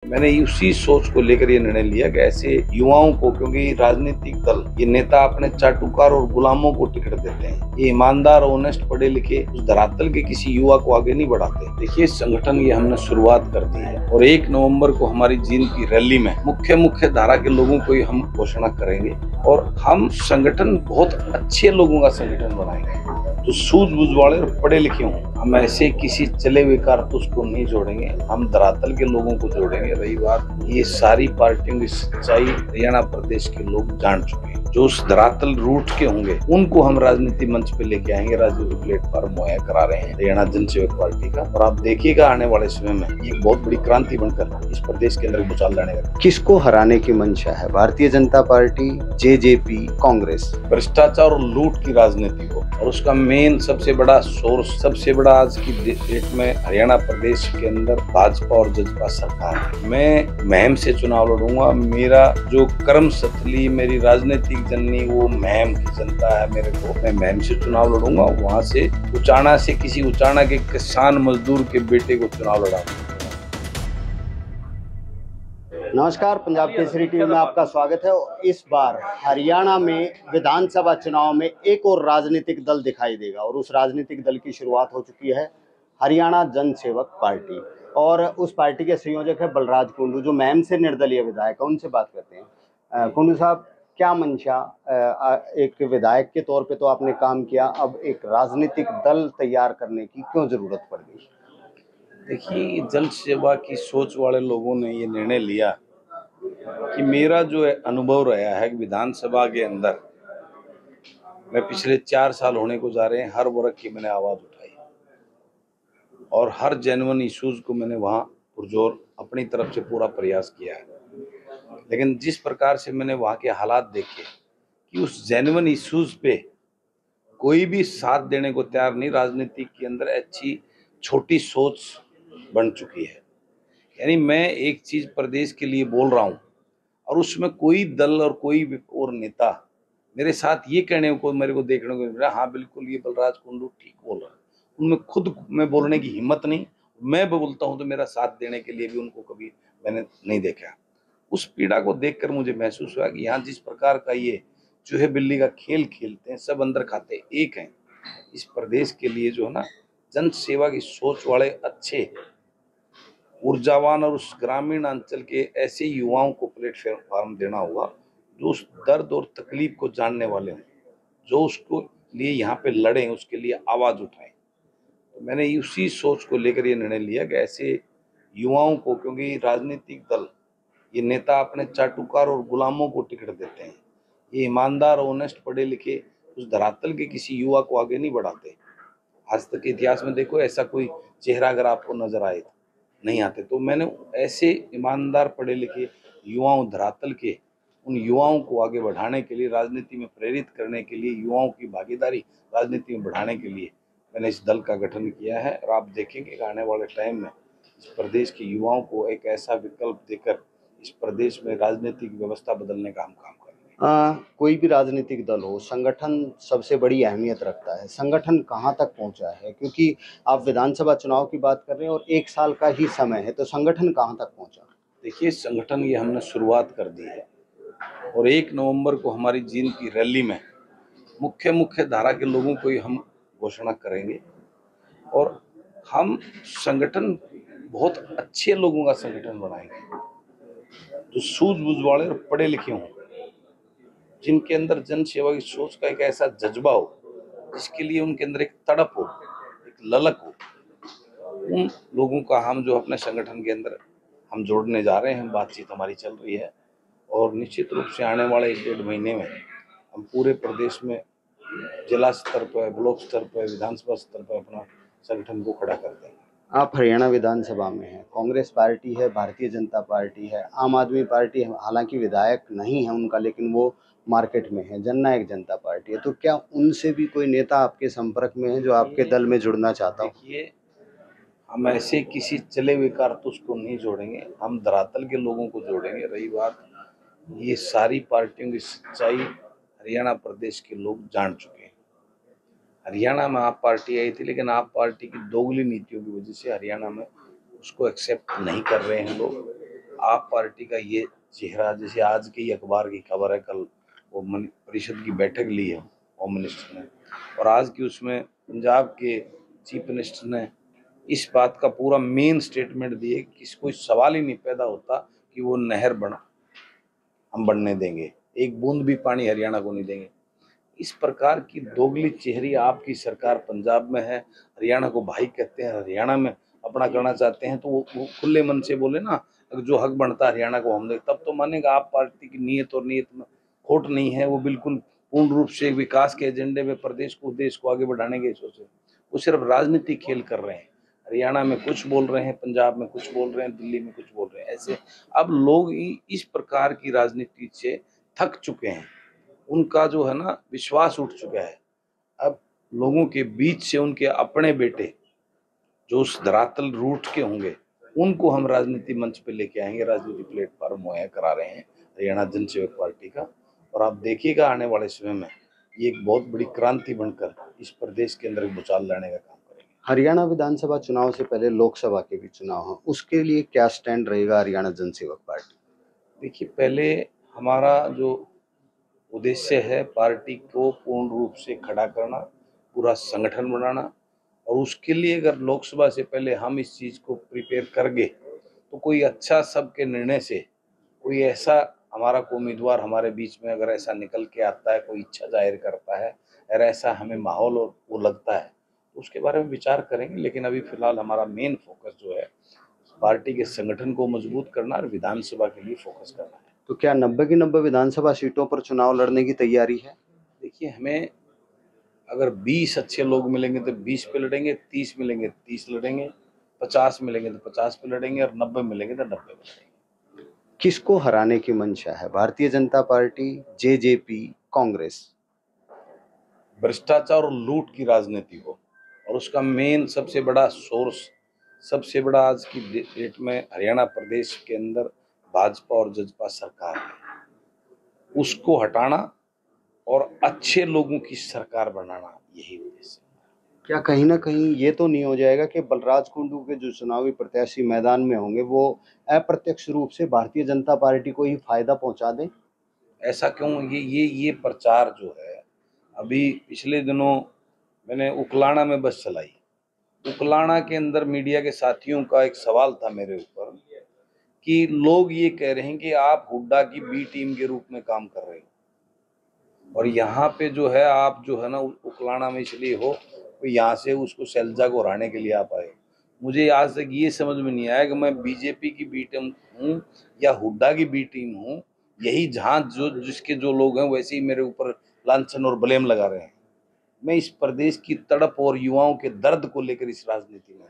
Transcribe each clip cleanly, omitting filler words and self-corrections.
मैंने उसी सोच को लेकर ये निर्णय लिया कि ऐसे युवाओं को, क्योंकि राजनीतिक दल ये नेता अपने चाटुकार और गुलामों को टिकट देते हैं, ये ईमानदार ऑनेस्ट पढ़े लिखे उस धरातल के किसी युवा को आगे नहीं बढ़ाते। देखिए, संगठन ये हमने शुरुआत कर दी है और 1 नवंबर को हमारी जींद की रैली में मुख्य धारा के लोगों को ही हम घोषणा करेंगे और हम संगठन बहुत अच्छे लोगों का संगठन बनाएंगे जो सूझबूझ वाले और पढ़े लिखे हों। हम ऐसे किसी चले हुए कारतूस को नहीं जोड़ेंगे, हम धरातल के लोगों को जोड़ेंगे। रही बात, ये सारी पार्टियों की सच्चाई हरियाणा प्रदेश के लोग जान चुके हैं। जो उस धरातल रूट के होंगे उनको हम राजनीति मंच पे लेके आएंगे। राजनीतिक प्लेटफॉर्म मुहैया करा रहे हैं हरियाणा जन सेवक पार्टी का, और आप देखिएगा आने वाले समय में ये बहुत बड़ी क्रांति बनकर इस प्रदेश के अंदर भूचाल लाने का। किसको हराने की मंशा है? Bharatiya Janata party, JJP, Congress? भ्रष्टाचार और लूट की राजनीति को, और उसका मेन सबसे बड़ा सोर्स, सबसे बड़ा आज की डेट में हरियाणा प्रदेश के अंदर भाजपा और जजपा सरकार है। मैं महम से चुनाव लड़ूंगा। मेरा जो कर्म स्थली, मेरी राजनीतिक जननी, वो महम की जनता है। मेरे को, मैं महम से चुनाव लड़ूंगा। वहां से उचाना से किसी उचाना के किसान मजदूर के बेटे को चुनाव लड़ाऊंगा। नमस्कार, पंजाब केसरी टीवी में आपका स्वागत है। इस बार हरियाणा में विधानसभा चुनाव में एक और राजनीतिक दल दिखाई देगा और उस राजनीतिक दल की शुरुआत हो चुकी है, हरियाणा जन सेवक पार्टी। और उस पार्टी के संयोजक है बलराज कुंडू, जो महम से निर्दलीय विधायक है। उनसे बात करते हैं। कुंडू साहब, क्या मंशा? एक विधायक के तौर पे तो आपने काम किया, अब एक राजनीतिक दल तैयार करने की क्यों जरूरत पड़ गई? देखिए, जन सेवा की सोच वाले लोगों ने ये निर्णय लिया कि मेरा जो अनुभव रहा है विधानसभा के अंदर, मैं पिछले 4 साल होने को जा रहे हैं, हर वर्ग की मैंने आवाज उठाई और हर जेन्युइन इश्यूज को मैंने वहां पुरजोर अपनी तरफ से पूरा प्रयास किया है। लेकिन जिस प्रकार से मैंने वहां के हालात देखे कि उस जेन्युइन इश्यूज पे कोई भी साथ देने को तैयार नहीं, राजनीति के अंदर अच्छी छोटी सोच बन चुकी है। यानी मैं एक चीज प्रदेश के लिए बोल रहा हूं और उसमें कोई दल और कोई और नेता मेरे साथ ये कहने को, मेरे को देखने को मिला, हाँ बिल्कुल ये बलराज कुंडू ठीक बोल रहा है, उनमें खुद में बोलने की हिम्मत नहीं। मैं बोलता हूं तो मेरा साथ देने के लिए भी उनको कभी मैंने नहीं देखा। उस पीड़ा को देखकर मुझे महसूस हुआ कि यहाँ जिस प्रकार का ये चूहे बिल्ली का खेल खेलते हैं, सब अंदर खाते एक हैं। इस प्रदेश के लिए जो है ना, जन सेवा की सोच वाले अच्छे ऊर्जावान और उस ग्रामीण अंचल के ऐसे युवाओं को प्लेटफॉर्म देना होगा जो उस दर्द और तकलीफ को जानने वाले हों, जो उसको लिए यहाँ पे लड़ें, उसके लिए आवाज उठाएं। तो मैंने उसी सोच को लेकर ये निर्णय लिया कि ऐसे युवाओं को, क्योंकि राजनीतिक दल ये नेता अपने चाटुकार और गुलामों को टिकट देते हैं, ये ईमानदार ऑनेस्ट पढ़े लिखे उस धरातल के किसी युवा को आगे नहीं बढ़ाते। आज तक के इतिहास में देखो, ऐसा कोई चेहरा अगर आपको नजर आए तो नहीं आते। तो मैंने ऐसे ईमानदार पढ़े लिखे युवाओं, धरातल के उन युवाओं को आगे बढ़ाने के लिए, राजनीति में प्रेरित करने के लिए, युवाओं की भागीदारी राजनीति में बढ़ाने के लिए मैंने इस दल का गठन किया है। और आप देखेंगे कि आने वाले टाइम में इस प्रदेश के युवाओं को एक ऐसा विकल्प देकर इस प्रदेश में राजनीतिक व्यवस्था बदलने का हम काम करेंगे। कोई भी राजनीतिक दल हो, संगठन सबसे बड़ी अहमियत रखता है। संगठन कहाँ तक पहुँचा है? क्योंकि आप विधानसभा चुनाव की बात कर रहे हैं और 1 साल का ही समय है, तो संगठन कहाँ तक पहुँचा? देखिए, संगठन ये हमने शुरुआत कर दी है और 1 नवंबर को हमारी जींद की रैली में मुख्य धारा के लोगों को ही हम घोषणा करेंगे और हम संगठन बहुत अच्छे लोगों का संगठन बनाएंगे जो सूझबूझ वाले और पढ़े लिखे हों, जिनके अंदर जन सेवा की सोच का एक ऐसा जज्बा हो, जिसके लिए उनके अंदर एक तड़प हो, एक ललक हो। उन लोगों का हम जो अपने संगठन के अंदर हम जोड़ने जा रहे हैं, बातचीत हमारी चल रही है और निश्चित रूप से आने वाले 1-1.5 महीने में हम पूरे प्रदेश में जिला स्तर पर, ब्लॉक स्तर पर, विधानसभा स्तर पर अपना संगठन को खड़ा कर देंगे। आप हरियाणा विधानसभा में हैं, कांग्रेस पार्टी है, भारतीय जनता पार्टी है, आम आदमी पार्टी है, हालांकि विधायक नहीं है उनका, लेकिन वो मार्केट में है, जननायक जनता पार्टी है। तो क्या उनसे भी कोई नेता आपके संपर्क में है जो आपके दल में जुड़ना चाहता हो? देखिए, हम ऐसे किसी चले हुए कारतूस को नहीं जोड़ेंगे, हम धरातल के लोगों को जोड़ेंगे। रही बात, ये सारी पार्टियों की सच्चाई हरियाणा प्रदेश के लोग जान चुके हैं। हरियाणा में आप पार्टी आई थी, लेकिन आप पार्टी की दोगली नीतियों की वजह से हरियाणा में उसको एक्सेप्ट नहीं कर रहे हैं लोग। आप पार्टी का ये चेहरा, जैसे आज की अखबार की खबर है, कल वो परिषद की बैठक ली है होम मिनिस्टर ने, और आज की उसमें पंजाब के चीफ मिनिस्टर ने इस बात का पूरा मेन स्टेटमेंट दिए कि कोई सवाल ही नहीं पैदा होता कि वो नहर हम बनने देंगे, एक बूंद भी पानी हरियाणा को नहीं देंगे। इस प्रकार की दोगली चेहरी आपकी सरकार पंजाब में है, हरियाणा को भाई कहते हैं, हरियाणा में अपना करना चाहते हैं, तो वो खुले मन से बोले ना, अगर जो हक बनता है हरियाणा को हम दे, तब तो मानेगा आप पार्टी की नीयत और नीयत में खोट नहीं है। वो बिल्कुल पूर्ण रूप से विकास के एजेंडे में प्रदेश को, देश को आगे बढ़ाने के सोचे, वो सिर्फ राजनीतिक खेल कर रहे हैं। हरियाणा में कुछ बोल रहे हैं, पंजाब में कुछ बोल रहे हैं, दिल्ली में कुछ बोल रहे हैं। ऐसे अब लोग इस प्रकार की राजनीति से थक चुके हैं, उनका जो है ना विश्वास उठ चुका है। अब लोगों के बीच से उनके अपने बेटे जो उस धरातल रूट के होंगे, उनको हम राजनीति मंच पे लेके आएंगे, राजनीति प्लेटफॉर्म मुहैया करा रहे हैं हरियाणा जन सेवक पार्टी का। और आप देखिएगा आने वाले समय में ये एक बहुत बड़ी क्रांति बनकर इस प्रदेश के अंदर भूचाल लाने का काम करेंगे। हरियाणा विधानसभा चुनाव से पहले लोकसभा के भी चुनाव हैं, उसके लिए क्या स्टैंड रहेगा हरियाणा जन सेवक पार्टी? देखिए, पहले हमारा जो उद्देश्य है पार्टी को पूर्ण रूप से खड़ा करना, पूरा संगठन बनाना, और उसके लिए अगर लोकसभा से पहले हम इस चीज़ को प्रिपेयर कर गए तो कोई अच्छा सबके निर्णय से कोई ऐसा हमारा को उम्मीदवार हमारे बीच में अगर ऐसा निकल के आता है, कोई इच्छा जाहिर करता है, अगर ऐसा हमें माहौल और वो लगता है, तो उसके बारे में विचार करेंगे। लेकिन अभी फिलहाल हमारा मेन फोकस जो है पार्टी के संगठन को मजबूत करना और विधानसभा के लिए फोकस करना है। तो क्या 90 की 90 विधानसभा सीटों पर चुनाव लड़ने की तैयारी है? देखिए, हमें अगर 20 अच्छे लोग मिलेंगे तो 20 पे लड़ेंगे, 30 मिलेंगे 30 लड़ेंगे, 50 मिलेंगे तो 50 पे लड़ेंगे, और 90 मिलेंगे तो 90 पे लड़ेंगे। किसको हराने की मंशा है? Bharatiya Janata party, JJP, Congress? भ्रष्टाचार और लूट की राजनीति हो, और उसका मेन सबसे बड़ा सोर्स, सबसे बड़ा आज की डेट में हरियाणा प्रदेश के अंदर भाजपा और जजपा सरकार है, उसको हटाना और अच्छे लोगों की सरकार बनाना, यही उद्देश्य है। क्या कहीं ना कहीं ये तो नहीं हो जाएगा कि बलराज कुंडू के जो चुनावी प्रत्याशी मैदान में होंगे वो अप्रत्यक्ष रूप से भारतीय जनता पार्टी को ही फायदा पहुंचा दें? ऐसा क्यों? ये प्रचार जो है, अभी पिछले दिनों मैंने उकलाना में बस चलाई, उकलाना के अंदर मीडिया के साथियों का एक सवाल था मेरे ऊपर कि लोग ये कह रहे हैं कि आप हुड्डा की बी टीम के रूप में काम कर रहे हो, और यहाँ पे जो है आप जो है ना उकलाना में इसलिए हो तो यहाँ से उसको शैलजा को हराने के लिए आप आए। मुझे आज तक ये समझ में नहीं आया कि मैं बीजेपी की बी टीम हूँ या हुड्डा की बी टीम हूँ। यही जहाँ जो जिसके जो लोग हैं वैसे ही मेरे ऊपर लांछन और ब्लेम लगा रहे हैं। मैं इस प्रदेश की तड़प और युवाओं के दर्द को लेकर इस राजनीति में,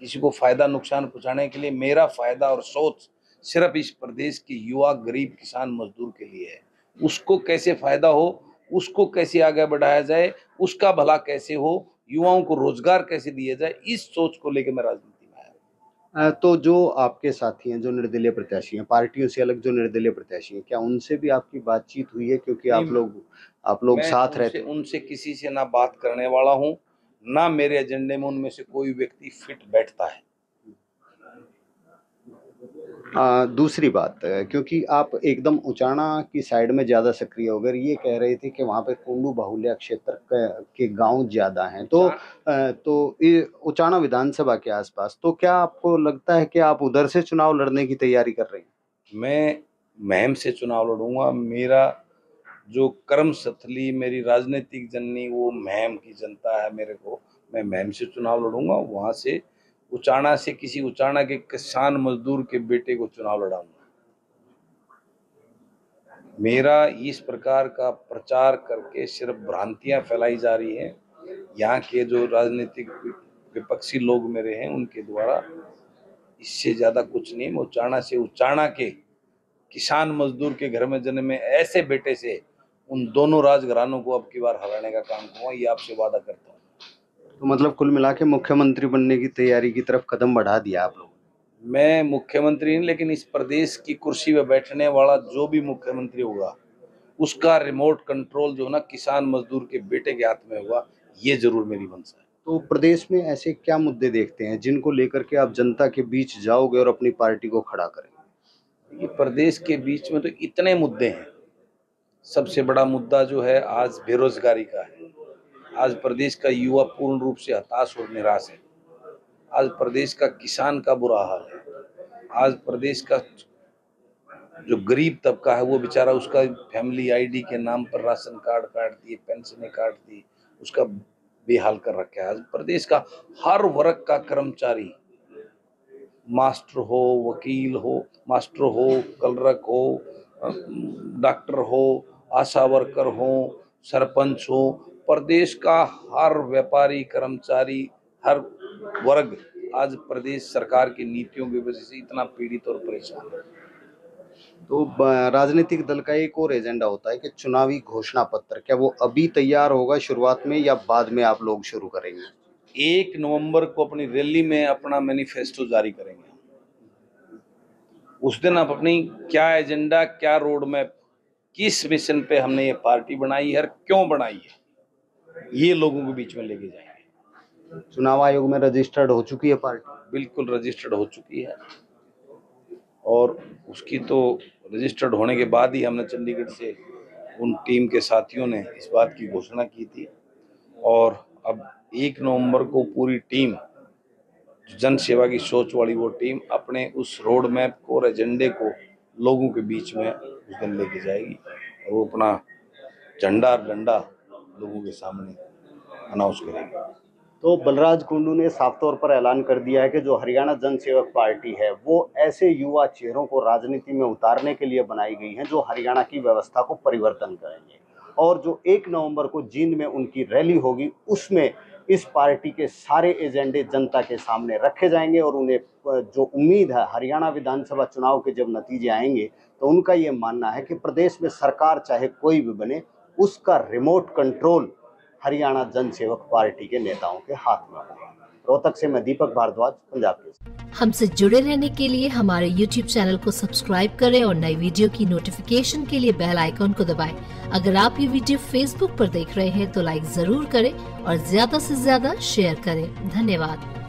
किसी को फायदा नुकसान पहुंचाने के लिए, मेरा फायदा और सोच सिर्फ इस प्रदेश के युवा, गरीब, किसान, मजदूर के लिए है। उसको कैसे फायदा हो, उसको कैसे आगे बढ़ाया जाए, उसका भला कैसे हो, युवाओं को रोजगार कैसे दिया जाए, इस सोच को लेकर मैं राजनीति में आया। तो जो आपके साथी हैं, जो निर्दलीय प्रत्याशी हैं, पार्टियों से अलग जो निर्दलीय प्रत्याशी हैं, क्या उनसे भी आपकी बातचीत हुई है? क्योंकि आप लोग मैं साथ रहते हैं। उनसे किसी से ना बात करने वाला हूँ, ना मेरे एजेंडे में उनमें से कोई व्यक्ति फिट बैठता है। दूसरी बात, क्योंकि आप एकदम उचाना की साइड में ज़्यादा सक्रिय हो गए, ये कह रहे थे कि वहाँ पे कुंडू बाहुल्य क्षेत्र के गांव ज़्यादा हैं, तो ये उचाना विधानसभा के आसपास, तो क्या आपको लगता है कि आप उधर से चुनाव लड़ने की तैयारी कर रहे हैं? मैं महम से चुनाव लड़ूंगा। मेरा जो कर्म स्थली, मेरी राजनीतिक जननी, वो महम की जनता है। मेरे को, मैं महम से चुनाव लड़ूंगा, वहां से उचाना से किसी उचाना के किसान मजदूर के बेटे को चुनाव लड़ाऊंगा। मेरा इस प्रकार का प्रचार करके सिर्फ भ्रांतियां फैलाई जा रही हैं। यहाँ के जो राजनीतिक विपक्षी लोग मेरे हैं उनके द्वारा, इससे ज्यादा कुछ नहीं। मैं उचाना से, उचाना के किसान मजदूर के घर में जन्मे ऐसे बेटे से उन दोनों राजघरानों को अब की बार हराने का काम करूंगा, ये आपसे वादा करता हूँ। तो मतलब कुल मिला के मुख्यमंत्री बनने की तैयारी की तरफ कदम बढ़ा दिया आप लोगों ने? मैं मुख्यमंत्री नहीं, लेकिन इस प्रदेश की कुर्सी पे बैठने वाला जो भी मुख्यमंत्री होगा उसका रिमोट कंट्रोल जो ना किसान मजदूर के बेटे के हाथ में होगा, ये जरूर मेरी मंशा है। तो प्रदेश में ऐसे क्या मुद्दे देखते हैं जिनको लेकर के आप जनता के बीच जाओगे और अपनी पार्टी को खड़ा करेंगे? ये प्रदेश के बीच में तो इतने मुद्दे हैं। सबसे बड़ा मुद्दा जो है आज बेरोजगारी का है। आज प्रदेश का युवा पूर्ण रूप से हताश और निराश है। आज प्रदेश का किसान का बुरा हाल है। आज प्रदेश का जो गरीब तबका है वो बेचारा, उसका फैमिली आईडी के नाम पर राशन कार्ड काट दिए, पेंशनें काट दी, उसका बेहाल कर रखा है। आज प्रदेश का हर वर्ग का कर्मचारी, मास्टर हो, वकील हो, मास्टर हो, क्लर्क हो, डॉक्टर हो, आशा वर्कर हो, सरपंच हो, प्रदेश का हर व्यापारी, कर्मचारी, हर वर्ग आज प्रदेश सरकार की नीतियों की वजह से इतना पीड़ित और परेशान है। तो राजनीतिक दल का एक और एजेंडा होता है कि चुनावी घोषणा पत्र, क्या वो अभी तैयार होगा शुरुआत में या बाद में आप लोग शुरू करेंगे? 1 नवंबर को अपनी रैली में अपना मैनिफेस्टो जारी करेंगे। उस दिन आप अपनी क्या एजेंडा, क्या रोड मैप, किस मिशन पे हमने ये पार्टी बनाई है और क्यों बनाई है, ये लोगों के बीच में लेके जाएंगे। चुनाव आयोग में रजिस्टर्ड हो चुकी है पार्टी? बिल्कुल रजिस्टर्ड हो चुकी है, और उसकी तो रजिस्टर्ड होने के बाद ही हमने चंडीगढ़ से उन टीम के साथियों ने इस बात की घोषणा की थी। और अब 1 नवंबर को पूरी टीम, जन सेवा की सोच वाली वो टीम, अपने उस रोड मैप को और एजेंडे को लोगों के बीच में उस दिन लेके जाएगी, और वो अपना झंडा और डंडा लोगों के सामने अनाउंस करेगी। तो बलराज कुंडू ने साफ तौर पर ऐलान कर दिया है कि जो हरियाणा जन सेवक पार्टी है वो ऐसे युवा चेहरों को राजनीति में उतारने के लिए बनाई गई है जो हरियाणा की व्यवस्था को परिवर्तन करेंगे, और जो 1 नवंबर को जींद में उनकी रैली होगी उसमें इस पार्टी के सारे एजेंडे जनता के सामने रखे जाएंगे। और उन्हें जो उम्मीद है, हरियाणा विधानसभा चुनाव के जब नतीजे आएंगे तो उनका ये मानना है कि प्रदेश में सरकार चाहे कोई भी बने, उसका रिमोट कंट्रोल हरियाणा जन सेवक पार्टी के नेताओं के हाथ में होगा। रोहतक से मैं दीपक भारद्वाज, पंजाब केसरी। हमसे जुड़े रहने के लिए हमारे YouTube चैनल को सब्सक्राइब करें और नई वीडियो की नोटिफिकेशन के लिए बेल आइकॉन को दबाएं। अगर आप ये वीडियो Facebook पर देख रहे हैं तो लाइक जरूर करें और ज्यादा से ज्यादा शेयर करें। धन्यवाद।